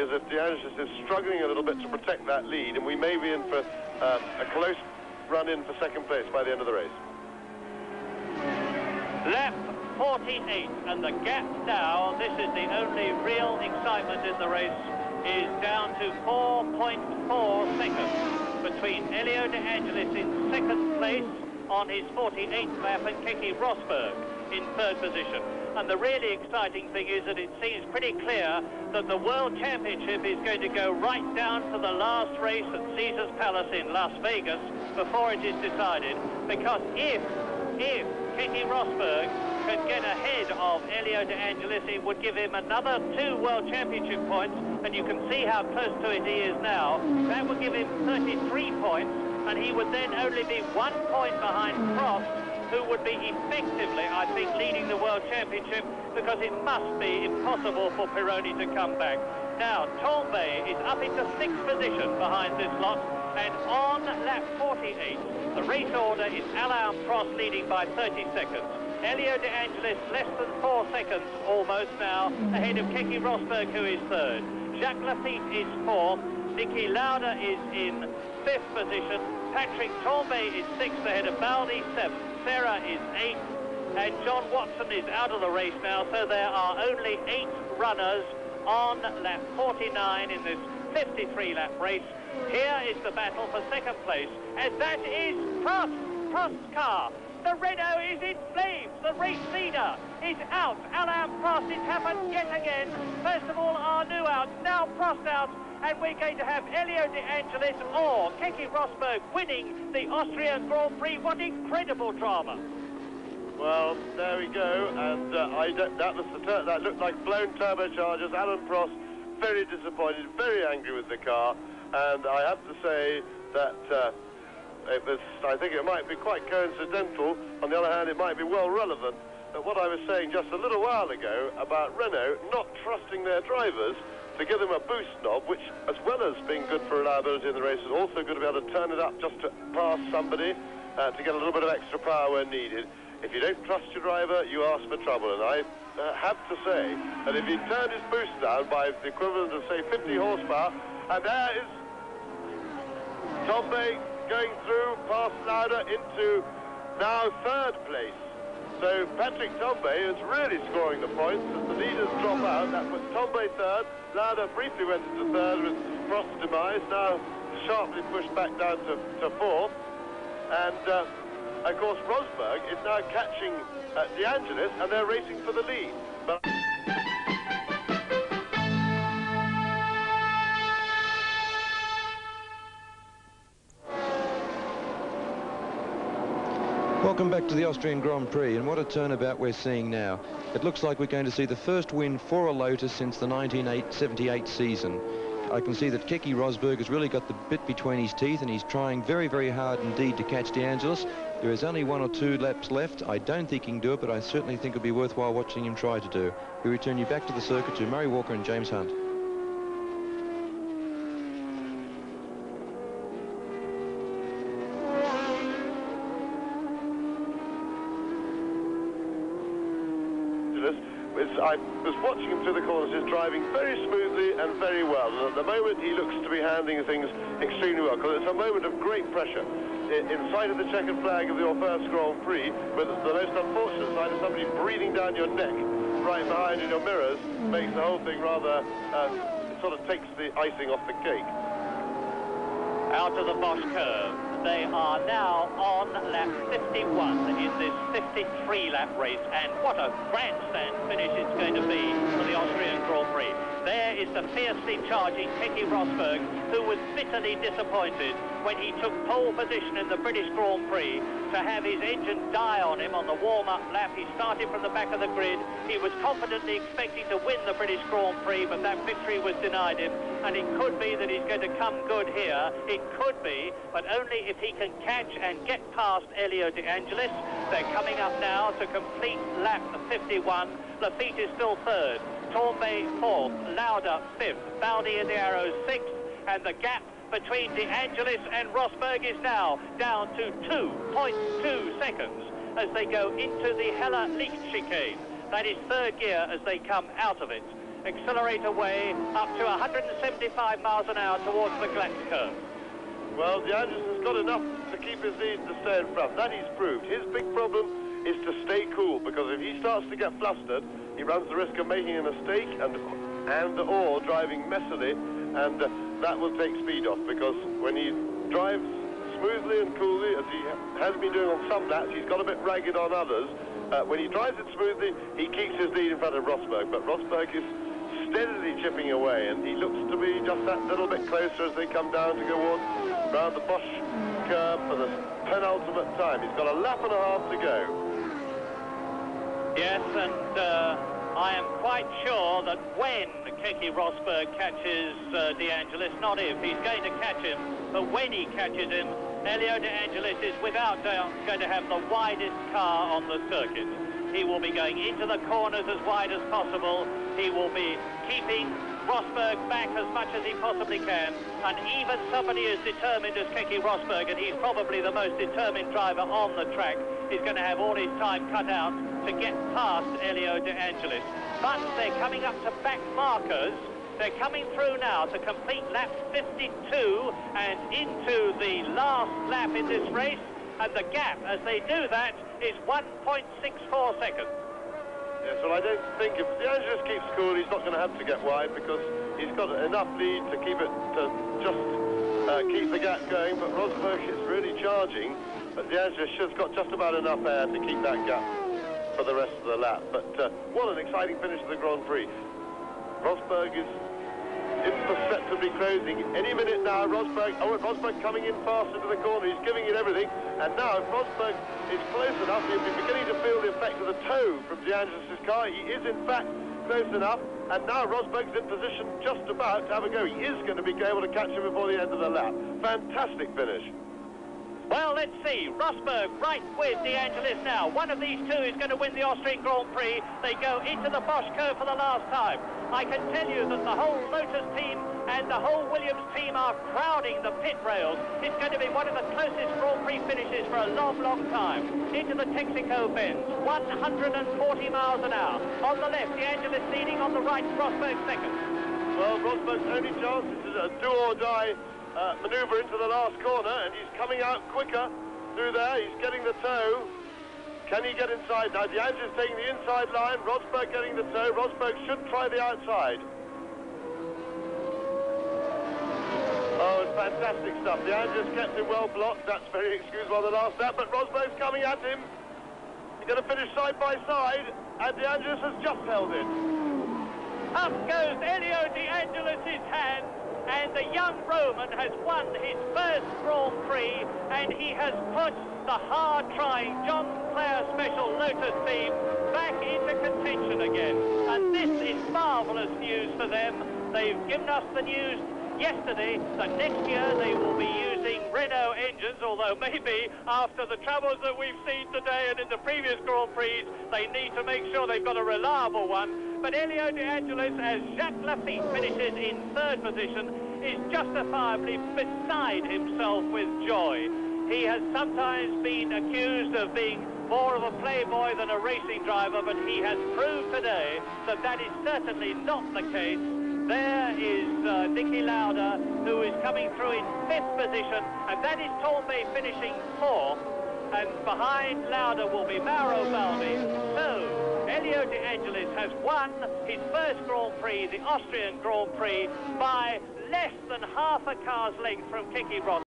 As if De Angelis is struggling a little bit to protect that lead, and we may be in for a close run-in for second place by the end of the race. Lap 48, and the gap now, this is the only real excitement in the race, is down to 4.4 seconds between Elio De Angelis in second place on his 48th lap and Keke Rosberg in third position. And the really exciting thing is that it seems pretty clear that the World Championship is going to go right down to the last race at Caesars Palace in Las Vegas before it is decided, because if Keke Rosberg can get ahead of Elio De Angelis, it would give him another 2 World Championship points, and you can see how close to it he is now. That would give him 33 points, and he would then only be 1 point behind Prost, who would be effectively, I think, leading the World Championship, because it must be impossible for Pironi to come back. Now, Tambay is up into 6th position behind this lot, and on lap 48, the race order is Alain Prost leading by 30 seconds. Elio De Angelis less than 4 seconds almost now, ahead of Keke Rosberg, who is third. Jacques Lafitte is fourth. Niki Lauda is in 5th position. Patrick Tambay is 6th ahead of Baldi, 7th. Serra is 8th, and John Watson is out of the race now, so there are only 8 runners on lap 49 in this 53-lap race. Here is the battle for second place, and that is Prost's car. The Renault is in flames. The race leader is out. Alain Prost, it's happened yet again. First of all, Arnoux out, now Prost out, and we're going to have Elio De Angelis or Keke Rosberg winning the Austrian Grand Prix. What incredible drama. Well, there we go, and that looked like blown turbochargers. Alain Prost very disappointed, very angry with the car, and I have to say that I think it might be quite coincidental. On the other hand, it might be well relevant that what I was saying just a little while ago about Renault not trusting their drivers to give them a boost knob, which, as well as being good for reliability in the race, is also good to be able to turn it up just to pass somebody, to get a little bit of extra power when needed. If you don't trust your driver, you ask for trouble, and I have to say that if he turned his boost down by the equivalent of, say, 50 horsepower, and there is Tambay going through past Lauda into now third place. So Patrick Tambay is really scoring the points as the leaders drop out. That was Tambay third. Lauda briefly went into third with Prost's demise, now sharply pushed back down to fourth. And of course Rosberg is now catching De Angelis, and they're racing for the lead. But welcome back to the Austrian Grand Prix, and what a turnabout we're seeing now. It looks like we're going to see the first win for a Lotus since the 1978 season. I can see that Keke Rosberg has really got the bit between his teeth, and he's trying very, very hard indeed to catch De Angelis. There is only 1 or 2 laps left. I don't think he can do it, but I certainly think it'll be worthwhile watching him try to do. We return you back to the circuit to Murray Walker and James Hunt. I was watching him through the corners. He's driving very smoothly and very well. And at the moment, he looks to be handling things extremely well, because it's a moment of great pressure. In sight of the checkered flag of your first Grand Prix, with the most unfortunate sight of somebody breathing down your neck right behind in your mirrors, makes the whole thing rather, sort of takes the icing off the cake. Out of the Bosch curve. They are now on lap 51 in this 53-lap race, and what a grandstand finish it's going to be for the Austrian Grand Prix. There is the fiercely charging Keke Rosberg, who was bitterly disappointed when he took pole position in the British Grand Prix to have his engine die on him on the warm-up lap. He started from the back of the grid. He was confidently expecting to win the British Grand Prix, but that victory was denied him, and it could be that he's going to come good here. It could be, but only if he can catch and get past Elio De Angelis. They're coming up now to complete lap 51. Lafitte is still third, Tambay fourth, Lauda fifth, Baldi and the Arrows sixth, and the gap between De Angelis and Rosberg is now down to 2.2 seconds as they go into the Heller Licht chicane. That is third gear as they come out of it. accelerate away up to 175 miles an hour towards the Glatz curve. Well, De Angelis has got enough to keep his lead to stay in front. That he's proved. His big problem is to stay cool, because if he starts to get flustered, he runs the risk of making a mistake and/or driving messily, and that will take speed off, because when he drives smoothly and coolly, as he has been doing on some laps, he's got a bit ragged on others. When he drives it smoothly, he keeps his lead in front of Rosberg, but Rosberg is steadily chipping away, and he looks to be just that little bit closer as they come down to go on round the Bosch curve for the penultimate time. He's got a lap and a half to go. Yes, and I am quite sure that when Keke Rosberg catches De Angelis, not if, he's going to catch him, but when he catches him, Elio De Angelis is without doubt going to have the widest car on the circuit. He will be going into the corners as wide as possible. He will be keeping Rosberg back as much as he possibly can, and even somebody as determined as Keke Rosberg, and he's probably the most determined driver on the track, is going to have all his time cut out to get past Elio De Angelis. But they're coming up to back markers. They're coming through now to complete lap 52 and into the last lap in this race, and the gap as they do that is 1.64 seconds. Yes, well, I don't think if De Angelis keeps cool, he's not going to have to get wide, because he's got enough lead to keep it, to just keep the gap going. But Rosberg is really charging, but De Angelis has got just about enough air to keep that gap for the rest of the lap. But what an exciting finish of the Grand Prix. Rosberg is imperceptibly closing. Any minute now, Rosberg coming in fast into the corner. He's giving it everything. And now, if Rosberg is close enough, he'll be beginning to feel the effect of the tow from De Angelis' car. He is, in fact, close enough. And now Rosberg's in position just about to have a go. He is going to be able to catch him before the end of the lap. Fantastic finish. Well, let's see. Rosberg right with De Angelis now. One of these two is going to win the Austrian Grand Prix. They go into the Bosch curve for the last time. I can tell you that the whole Lotus team and the whole Williams team are crowding the pit rails. It's going to be one of the closest Grand Prix finishes for a long, long time. Into the Texaco bends, 140 miles an hour. On the left, De Angelis leading, on the right, Rosberg second. Well, Rosberg's only chance is a do-or-die manoeuvre into the last corner, and he's coming out quicker through there. He's getting the tow. Can he get inside now? De Angelis taking the inside line, Rosberg getting the tow. Rosberg should try the outside. Oh, it's fantastic stuff. De Angelis kept him well blocked. That's very excusable on the last lap, but Rosberg's coming at him. He's going to finish side by side, and De Angelis has just held it. Up goes Elio De Angelis' hand, and the young Roman has won his first Grand Prix, and he has put the hard-trying John Player Special Lotus team back into contention again. And this is marvellous news for them. They've given us the news yesterday that next year they will be using Renault engines, although maybe after the troubles that we've seen today and in the previous Grand Prix, they need to make sure they've got a reliable one. But Elio De Angelis, as Jacques Lafitte finishes in third position, is justifiably beside himself with joy. He has sometimes been accused of being more of a playboy than a racing driver, but he has proved today that that is certainly not the case. There is Niki Lauda, who is coming through in fifth position, and that is Tornby finishing fourth, and behind Lauda will be Mauro Baldi. So Elio De Angelis has won his first Grand Prix, the Austrian Grand Prix, by less than half a car's length from Keke Rosberg.